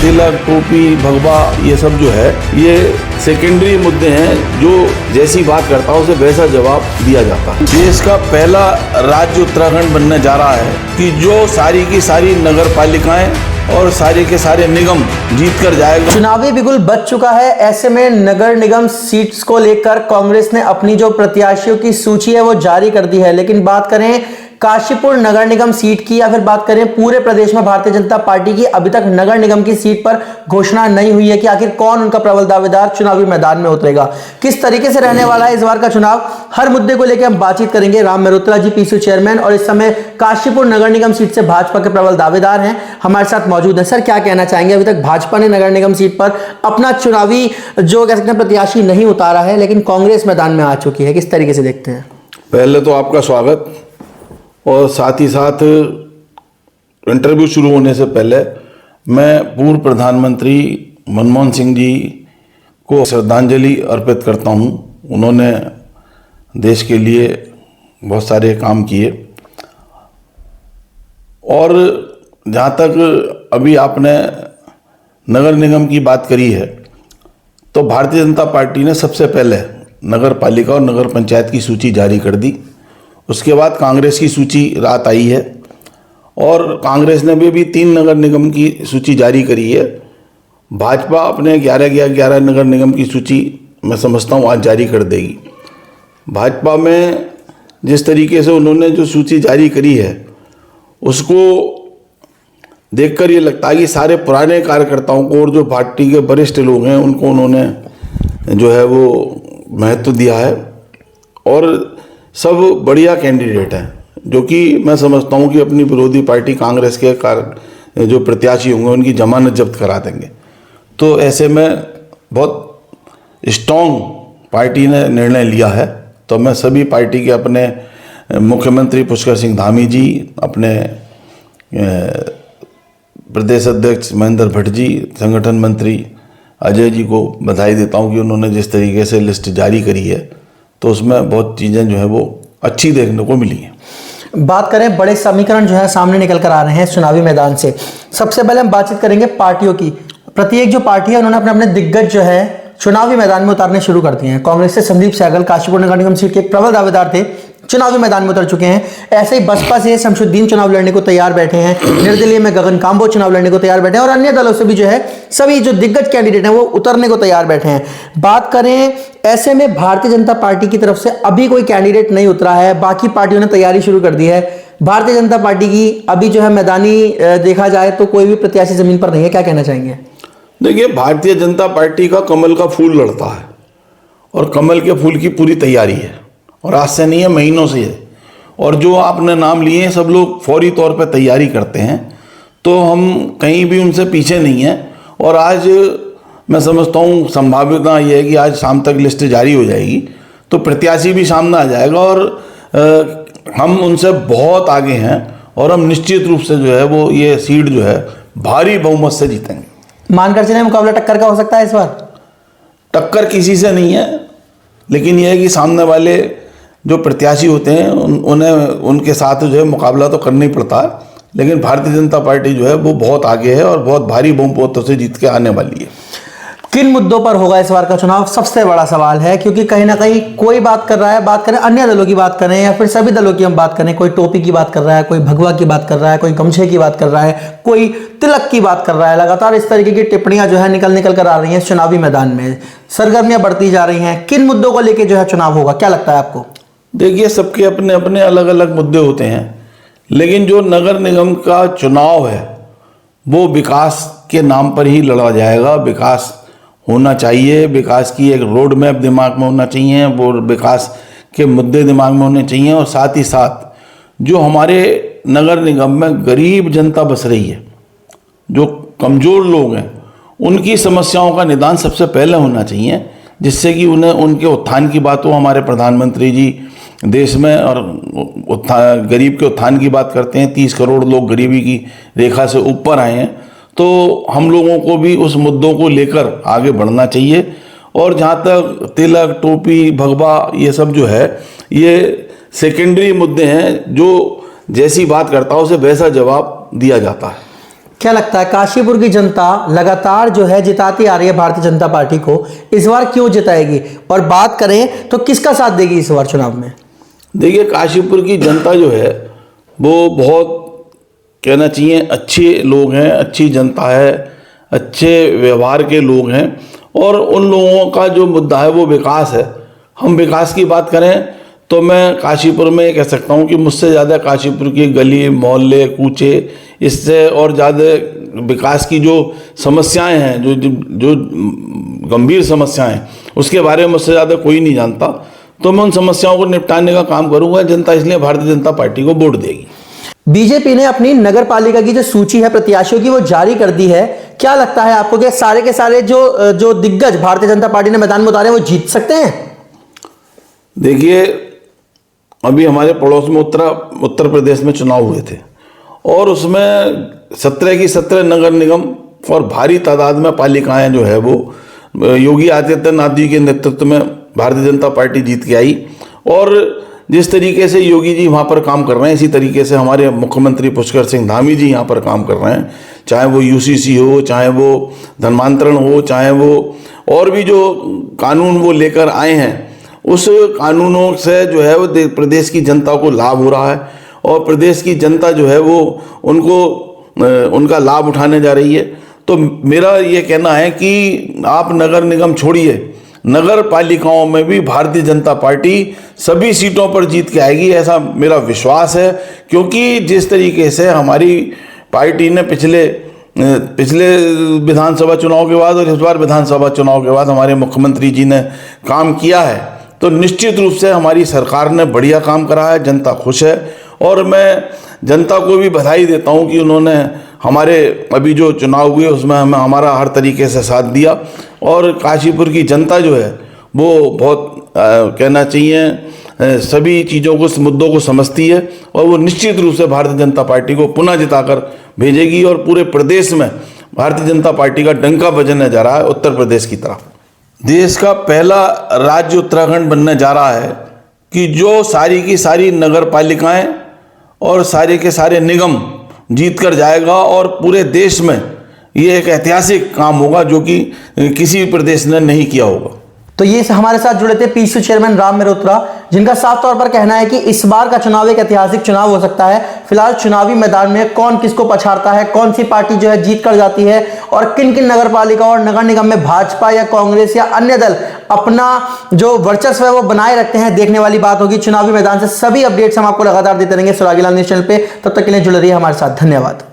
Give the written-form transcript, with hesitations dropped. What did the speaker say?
तिलक, टोपी, भगवा ये सब जो है ये सेकेंडरी मुद्दे हैं। जो जैसी बात करता है उसे वैसा जवाब दिया जाता है। देश का पहला राज्य उत्तराखंड बनने जा रहा है कि जो सारी की सारी नगर पालिकाएं और सारे के सारे निगम जीत कर जाएगा। चुनावी बिगुल बच चुका है। ऐसे में नगर निगम सीट्स को लेकर कांग्रेस ने अपनी जो प्रत्याशियों की सूची है वो जारी कर दी है। लेकिन बात करें काशीपुर नगर निगम सीट की या फिर बात करें पूरे प्रदेश में भारतीय जनता पार्टी की, अभी तक नगर निगम की सीट पर घोषणा नहीं हुई है कि आखिर कौन उनका प्रबल दावेदार चुनावी मैदान में उतरेगा, किस तरीके से रहने वाला है इस बार का चुनाव। हर मुद्दे को लेकर हम बातचीत करेंगे। राम मेहरोत्रा जी पीसीओ चेयरमैन और इस समय काशीपुर नगर निगम सीट से भाजपा के प्रबल दावेदार हैं, हमारे साथ मौजूद हैं। सर, क्या कहना चाहेंगे? अभी तक भाजपा ने नगर निगम सीट पर अपना चुनावी जो कह सकते हैं प्रत्याशी नहीं उतारा है, लेकिन कांग्रेस मैदान में आ चुकी है, किस तरीके से देखते हैं? पहले तो आपका स्वागत, और साथ ही साथ इंटरव्यू शुरू होने से पहले मैं पूर्व प्रधानमंत्री मनमोहन सिंह जी को श्रद्धांजलि अर्पित करता हूं। उन्होंने देश के लिए बहुत सारे काम किए। और जहां तक अभी आपने नगर निगम की बात करी है, तो भारतीय जनता पार्टी ने सबसे पहले नगर पालिका और नगर पंचायत की सूची जारी कर दी। उसके बाद कांग्रेस की सूची रात आई है और कांग्रेस ने भी 3 नगर निगम की सूची जारी करी है। भाजपा अपने 11 नगर निगम की सूची मैं समझता हूँ आज जारी कर देगी। भाजपा में जिस तरीके से उन्होंने जो सूची जारी करी है उसको देखकर ये लगता है कि सारे पुराने कार्यकर्ताओं को और जो पार्टी के वरिष्ठ लोग हैं उनको उन्होंने जो है वो महत्व दिया है। और सब बढ़िया कैंडिडेट हैं, जो कि मैं समझता हूँ कि अपनी विरोधी पार्टी कांग्रेस के जो प्रत्याशी होंगे उनकी जमानत जब्त करा देंगे। तो ऐसे में बहुत स्ट्रॉन्ग पार्टी ने निर्णय लिया है। तो मैं सभी पार्टी के अपने मुख्यमंत्री पुष्कर सिंह धामी जी, अपने प्रदेश अध्यक्ष महेंद्र भट्ट जी, संगठन मंत्री अजय जी को बधाई देता हूँ कि उन्होंने जिस तरीके से लिस्ट जारी करी है तो उसमें बहुत चीज़ें जो है वो अच्छी देखने को मिली हैं। बात करें बड़े समीकरण जो है सामने निकल कर आ रहे हैं चुनावी मैदान से। सबसे पहले हम बातचीत करेंगे पार्टियों की। प्रत्येक जो पार्टी है उन्होंने अपने अपने दिग्गज जो है चुनावी मैदान में उतारने शुरू कर दिए हैं। कांग्रेस से संदीप सहगल काशीपुर नगर निगम सीट के प्रबल दावेदार थे, चुनावी मैदान में उतर चुके हैं। ऐसे ही बसपा से शमशुद्दीन चुनाव लड़ने को तैयार बैठे हैं, निर्दलीय में गगन कांबो चुनाव लड़ने को तैयार बैठे हैं और अन्य दलों से भी जो है सभी जो दिग्गज कैंडिडेट हैं वो उतरने को तैयार बैठे हैं। बात करें ऐसे में भारतीय जनता पार्टी की तरफ से अभी कोई कैंडिडेट नहीं उतरा है, बाकी पार्टियों ने तैयारी शुरू कर दी है। भारतीय जनता पार्टी की अभी जो है मैदानी देखा जाए तो कोई भी प्रत्याशी जमीन पर नहीं है, क्या कहना चाहेंगे? देखिए, भारतीय जनता पार्टी का कमल का फूल लड़ता है और कमल के फूल की पूरी तैयारी है और आज से नहीं है, महीनों से है। और जो आपने नाम लिए हैं सब लोग फौरी तौर पर तैयारी करते हैं, तो हम कहीं भी उनसे पीछे नहीं हैं। और आज मैं समझता हूँ संभावना ये है कि आज शाम तक लिस्ट जारी हो जाएगी तो प्रत्याशी भी सामने आ जाएगा और हम उनसे बहुत आगे हैं और हम निश्चित रूप से जो है वो ये सीट जो है भारी बहुमत से जीतेंगे। मानकर चले मुकाबला टक्कर का हो सकता है इस बार? टक्कर किसी से नहीं है, लेकिन यह है कि सामने वाले जो प्रत्याशी होते हैं उन्हें उनके साथ जो है मुकाबला तो करना ही पड़ता है। लेकिन भारतीय जनता पार्टी जो है वो बहुत आगे है और बहुत भारी बहुमतों से जीत के आने वाली है। किन मुद्दों पर होगा इस बार का चुनाव, सबसे बड़ा सवाल है, क्योंकि कहीं ना कहीं कोई बात कर रहा है, बात करें अन्य दलों की बात करें या फिर सभी दलों की हम बात करें, कोई टोपी की बात कर रहा है, कोई भगवा की बात कर रहा है, कोई गमछे की बात कर रहा है, कोई तिलक की बात कर रहा है। लगातार इस तरीके की टिप्पणियां जो है निकल कर आ रही हैं चुनावी मैदान में, सरगर्मियां बढ़ती जा रही हैं। किन मुद्दों को लेकर जो है चुनाव होगा, क्या लगता है आपको? देखिए, सबके अपने अपने अलग अलग मुद्दे होते हैं, लेकिन जो नगर निगम का चुनाव है वो विकास के नाम पर ही लड़ा जाएगा। विकास होना चाहिए, विकास की एक रोड मैप दिमाग में होना चाहिए, वो विकास के मुद्दे दिमाग में होने चाहिए। और साथ ही साथ जो हमारे नगर निगम में गरीब जनता बस रही है, जो कमज़ोर लोग हैं, उनकी समस्याओं का निदान सबसे पहले होना चाहिए, जिससे कि उन्हें उनके उत्थान की बात हो। हमारे प्रधानमंत्री जी देश में और गरीब के उत्थान की बात करते हैं। 30 करोड़ लोग गरीबी की रेखा से ऊपर आए हैं, तो हम लोगों को भी उस मुद्दों को लेकर आगे बढ़ना चाहिए। और जहाँ तक तिलक, टोपी, भगवा ये सब जो है ये सेकेंडरी मुद्दे हैं, जो जैसी बात करता है उसे वैसा जवाब दिया जाता है। क्या लगता है काशीपुर की जनता लगातार जो है जिताती आ रही है भारतीय जनता पार्टी को, इस बार क्यों जिताएगी? और बात करें तो किसका साथ देगी इस बार चुनाव में? देखिए, काशीपुर की जनता जो है वो बहुत कहना चाहिए अच्छे लोग हैं, अच्छी जनता है, अच्छे व्यवहार के लोग हैं। और उन लोगों का जो मुद्दा है वो विकास है। हम विकास की बात करें तो मैं काशीपुर में कह सकता हूँ कि मुझसे ज़्यादा काशीपुर की गली मोहल्ले कूचे इससे और ज़्यादा विकास की जो समस्याएं हैं, जो गंभीर समस्याएं हैं, उसके बारे में मुझसे ज़्यादा कोई नहीं जानता। तो मैं उन समस्याओं को निपटाने का काम करूँगा। जनता इसलिए भारतीय जनता पार्टी को वोट देगी। बीजेपी ने अपनी नगर पालिका की जो सूची है प्रत्याशियों की वो जारी कर दी है। क्या लगता है आपको कि सारे के सारे जो दिग्गज भारतीय जनता पार्टी ने मैदान में उतारे हैं वो जीत सकते हैं? देखिए, अभी हमारे पड़ोस में उत्तर प्रदेश में चुनाव हुए थे और उसमें 17 की 17 नगर निगम और भारी तादाद में पालिकाएं जो है वो योगी आदित्यनाथ जी के नेतृत्व में भारतीय जनता पार्टी जीत के आई। और जिस तरीके से योगी जी वहाँ पर काम कर रहे हैं, इसी तरीके से हमारे मुख्यमंत्री पुष्कर सिंह धामी जी यहाँ पर काम कर रहे हैं। चाहे वो यूसीसी हो, चाहे वो धर्मांतरण हो, चाहे वो और भी जो कानून वो लेकर आए हैं, उस कानूनों से जो है वो प्रदेश की जनता को लाभ हो रहा है और प्रदेश की जनता जो है वो उनका लाभ उठाने जा रही है। तो मेरा ये कहना है कि आप नगर निगम छोड़िए, नगर पालिकाओं में भी भारतीय जनता पार्टी सभी सीटों पर जीत के आएगी, ऐसा मेरा विश्वास है। क्योंकि जिस तरीके से हमारी पार्टी ने पिछले विधानसभा चुनाव के बाद और इस बार विधानसभा चुनाव के बाद हमारे मुख्यमंत्री जी ने काम किया है, तो निश्चित रूप से हमारी सरकार ने बढ़िया काम करा है, जनता खुश है। और मैं जनता को भी बधाई देता हूं कि उन्होंने हमारे अभी जो चुनाव हुए उसमें हमें हमारा हर तरीके से साथ दिया। और काशीपुर की जनता जो है वो बहुत कहना चाहिए सभी चीज़ों को, मुद्दों को समझती है और वो निश्चित रूप से भारतीय जनता पार्टी को पुनः जिताकर भेजेगी। और पूरे प्रदेश में भारतीय जनता पार्टी का डंका बजने जा रहा है उत्तर प्रदेश की तरफ। देश का पहला राज्य उत्तराखंड बनने जा रहा है कि जो सारी की सारी नगर पालिकाएं और सारे के सारे निगम जीत कर जाएगा और पूरे देश में ये एक ऐतिहासिक काम होगा जो कि किसी भी प्रदेश ने नहीं किया होगा। तो ये हमारे साथ जुड़े थे पीसीसी चेयरमैन राम मेहरोत्रा, जिनका साफ तौर पर कहना है कि इस बार का चुनाव एक ऐतिहासिक चुनाव हो सकता है। फिलहाल चुनावी मैदान में कौन किसको पछाड़ता है, कौन सी पार्टी जो है जीत कर जाती है और किन किन नगर पालिका और नगर निगम में भाजपा या कांग्रेस या अन्य दल अपना जो वर्चस्व है वो बनाए रखते हैं, देखने वाली बात होगी। चुनावी मैदान से सभी अपडेट्स हम आपको लगातार देते रहेंगे सुरागीलाल न्यूज़ चैनल पे। तब तक के लिए जुड़े रहिए हमारे साथ। धन्यवाद।